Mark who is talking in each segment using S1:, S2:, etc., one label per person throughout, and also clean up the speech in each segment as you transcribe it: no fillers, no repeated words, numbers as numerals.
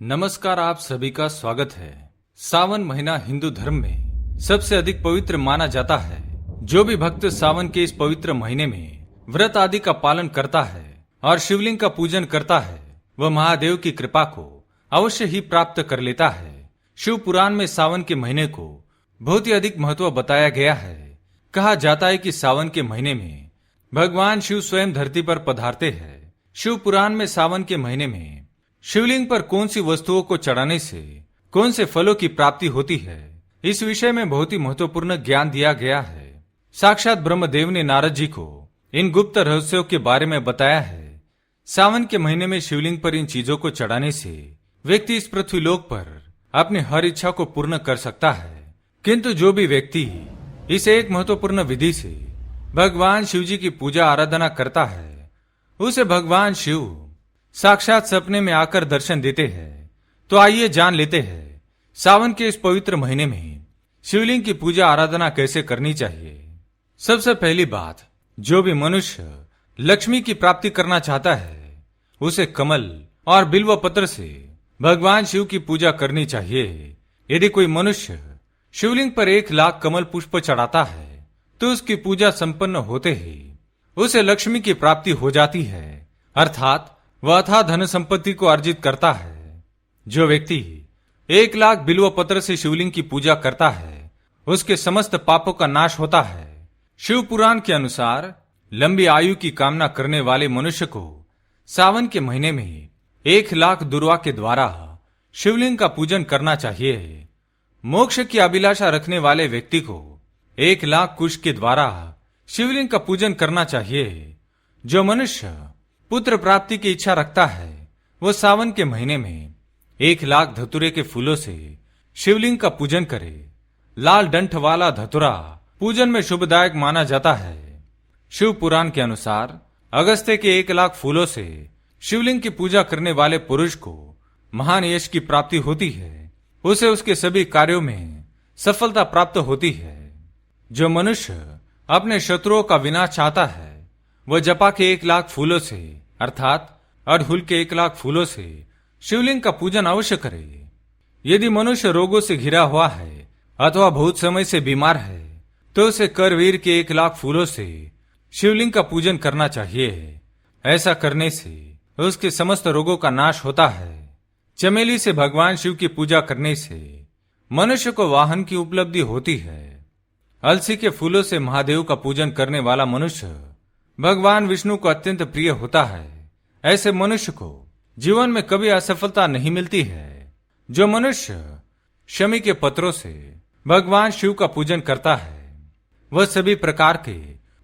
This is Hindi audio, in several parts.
S1: नमस्कार, आप सभी का स्वागत है। सावन महीना हिंदू धर्म में सबसे अधिक पवित्र माना जाता है। जो भी भक्त सावन के इस पवित्र महीने में व्रत आदि का पालन करता है और शिवलिंग का पूजन करता है, वह महादेव की कृपा को अवश्य ही प्राप्त कर लेता है। शिव पुराण में सावन के महीने को बहुत ही अधिक महत्व बताया गया है। कहा जाता है कि सावन के महीने में भगवान शिव स्वयं धरती पर पधारते हैं। शिव पुराण में सावन के महीने में शिवलिंग पर कौन सी वस्तुओं को चढ़ाने से कौन से फलों की प्राप्ति होती है, इस विषय में बहुत ही महत्वपूर्ण ज्ञान दिया गया है। साक्षात ब्रह्मदेव ने नारद जी को इन गुप्त रहस्यों के बारे में बताया है। सावन के महीने में शिवलिंग पर इन चीजों को चढ़ाने से व्यक्ति इस पृथ्वीलोक पर अपनी हर इच्छा को पूर्ण कर सकता है। किंतु जो भी व्यक्ति इस एक महत्वपूर्ण विधि से भगवान शिव जी की पूजा आराधना करता है, उसे भगवान शिव साक्षात सपने में आकर दर्शन देते हैं। तो आइए जान लेते हैं सावन के इस पवित्र महीने में शिवलिंग की पूजा आराधना कैसे करनी चाहिए। सबसे पहली बात, जो भी मनुष्य लक्ष्मी की प्राप्ति करना चाहता है, उसे कमल और बिल्व पत्र से भगवान शिव की पूजा करनी चाहिए। यदि कोई मनुष्य शिवलिंग पर 1,00,000 कमल पुष्प चढ़ाता है, तो उसकी पूजा संपन्न होते ही उसे लक्ष्मी की प्राप्ति हो जाती है, अर्थात वह अथाह धन संपत्ति को अर्जित करता है। जो व्यक्ति 1,00,000 बिल्व पत्र से शिवलिंग की पूजा करता है, उसके समस्त पापों का नाश होता है। शिव पुराण के अनुसार लंबी आयु की कामना करने वाले मनुष्य को सावन के महीने में 1,00,000 दुर्वा के द्वारा शिवलिंग का पूजन करना चाहिए। मोक्ष की अभिलाषा रखने वाले व्यक्ति को 1,00,000 कुश के द्वारा शिवलिंग का पूजन करना चाहिए। जो मनुष्य पुत्र प्राप्ति की इच्छा रखता है, वो सावन के महीने में 1,00,000 धतूरे के फूलों से शिवलिंग का पूजन करे। लाल डंठ वाला धतूरा पूजन में शुभदायक माना जाता है। शिव पुराण के अनुसार अगस्त्य के 1,00,000 फूलों से शिवलिंग की पूजा करने वाले पुरुष को महान यश की प्राप्ति होती है। उसे उसके सभी कार्यों में सफलता प्राप्त होती है। जो मनुष्य अपने शत्रुओं का विनाश चाहता है, वह जपा के 1,00,000 फूलों से अर्थात अड़हुल के 1,00,000 फूलों से शिवलिंग का पूजन अवश्य करे। यदि मनुष्य रोगों से घिरा हुआ है अथवा बहुत समय से बीमार है, तो उसे करवीर के 1,00,000 फूलों से शिवलिंग का पूजन करना चाहिए। ऐसा करने से उसके समस्त रोगों का नाश होता है। चमेली से भगवान शिव की पूजा करने से मनुष्य को वाहन की उपलब्धि होती है। अलसी के फूलों से महादेव का पूजन करने वाला मनुष्य भगवान विष्णु को अत्यंत प्रिय होता है। ऐसे मनुष्य को जीवन में कभी असफलता नहीं मिलती है। जो मनुष्य शमी के पत्रों से भगवान शिव का पूजन करता है, वह सभी प्रकार के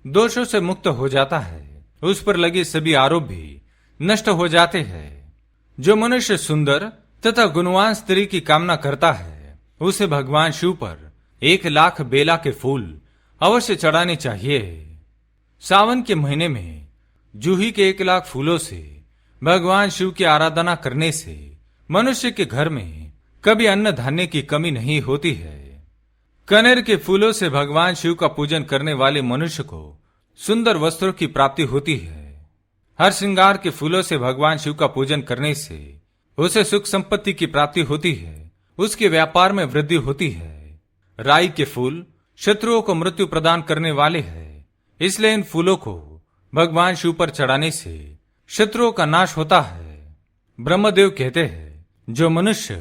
S1: दोषों से मुक्त हो जाता है। उस पर लगे सभी आरोप भी नष्ट हो जाते हैं। जो मनुष्य सुंदर तथा गुणवान स्त्री की कामना करता है, उसे भगवान शिव पर 1,00,000 बेला के फूल अवश्य चढ़ाने चाहिए। सावन के महीने में जूही के 1,00,000 फूलों से भगवान शिव की आराधना करने से मनुष्य के घर में कभी अन्न धान्य की कमी नहीं होती है। कनेर के फूलों से भगवान शिव का पूजन करने वाले मनुष्य को सुंदर वस्त्रों की प्राप्ति होती है। हर श्रृंगार के फूलों से भगवान शिव का पूजन करने से उसे सुख संपत्ति की प्राप्ति होती है। उसके व्यापार में वृद्धि होती है। राई के फूल शत्रुओं को मृत्यु प्रदान करने वाले हैं, इसलिए इन फूलों को भगवान शिव पर चढ़ाने से शत्रुओं का नाश होता है। ब्रह्मदेव कहते हैं, जो मनुष्य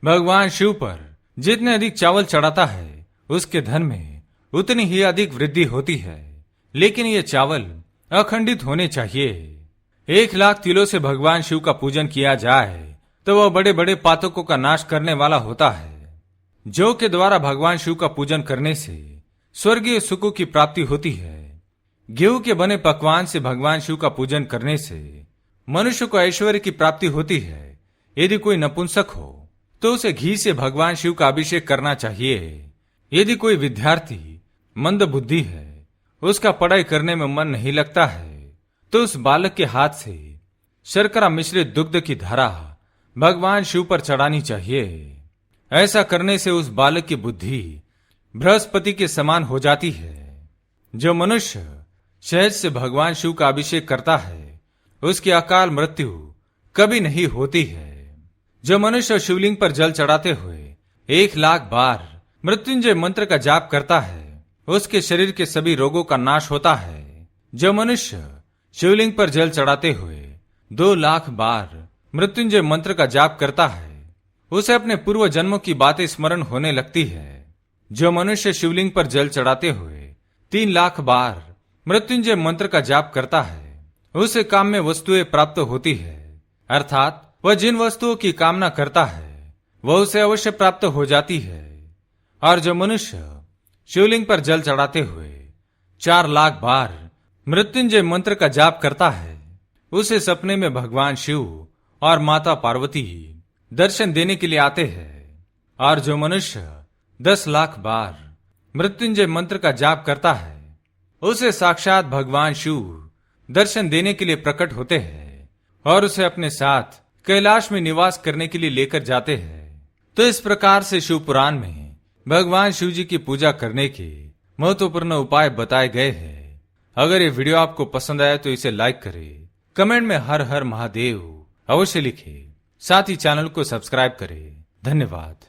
S1: भगवान शिव पर जितने अधिक चावल चढ़ाता है, उसके धन में उतनी ही अधिक वृद्धि होती है। लेकिन ये चावल अखंडित होने चाहिए। 1,00,000 तिलों से भगवान शिव का पूजन किया जाए तो वह बड़े बड़े पातकों का नाश करने वाला होता है। जौ के द्वारा भगवान शिव का पूजन करने से स्वर्गीय सुखों की प्राप्ति होती है। गेहूं के बने पकवान से भगवान शिव का पूजन करने से मनुष्य को ऐश्वर्य की प्राप्ति होती है। यदि कोई नपुंसक हो तो उसे घी से भगवान शिव का अभिषेक करना चाहिए। यदि कोई विद्यार्थी मंद बुद्धि है, उसका पढ़ाई करने में मन नहीं लगता है, तो उस बालक के हाथ से शर्करा मिश्रित दुग्ध की धारा भगवान शिव पर चढ़ानी चाहिए। ऐसा करने से उस बालक की बुद्धि बृहस्पति के समान हो जाती है। जो मनुष्य शहद से भगवान शिव का अभिषेक करता है, उसकी अकाल मृत्यु कभी नहीं होती है। जो मनुष्य शिवलिंग पर जल चढ़ाते हुए 1,00,000 बार मृत्युंजय मंत्र का जाप करता है, उसके शरीर के सभी रोगों का नाश होता है। जो मनुष्य शिवलिंग पर जल चढ़ाते हुए 2,00,000 बार मृत्युंजय मंत्र का जाप करता है, उसे अपने पूर्व जन्मों की बातें स्मरण होने लगती है। जो मनुष्य शिवलिंग पर जल चढ़ाते हुए 3,00,000 बार मृत्युंजय मंत्र का जाप करता है, उसे काम में वस्तुएं प्राप्त होती है, अर्थात वह जिन वस्तुओं की कामना करता है वह उसे अवश्य प्राप्त हो जाती है। और जो मनुष्य शिवलिंग पर जल चढ़ाते हुए 4,00,000 बार मृत्युंजय मंत्र का जाप करता है, उसे सपने में भगवान शिव और माता पार्वती दर्शन देने के लिए आते हैं। और जो मनुष्य 10,00,000 बार मृत्युंजय मंत्र का जाप करता है, उसे साक्षात भगवान शिव दर्शन देने के लिए प्रकट होते हैं और उसे अपने साथ कैलाश में निवास करने के लिए लेकर जाते हैं। तो इस प्रकार से शिव पुराण में भगवान शिव जी की पूजा करने के महत्वपूर्ण उपाय बताए गए हैं। अगर ये वीडियो आपको पसंद आया तो इसे लाइक करें, कमेंट में हर हर महादेव अवश्य लिखें, साथ ही चैनल को सब्सक्राइब करें। धन्यवाद।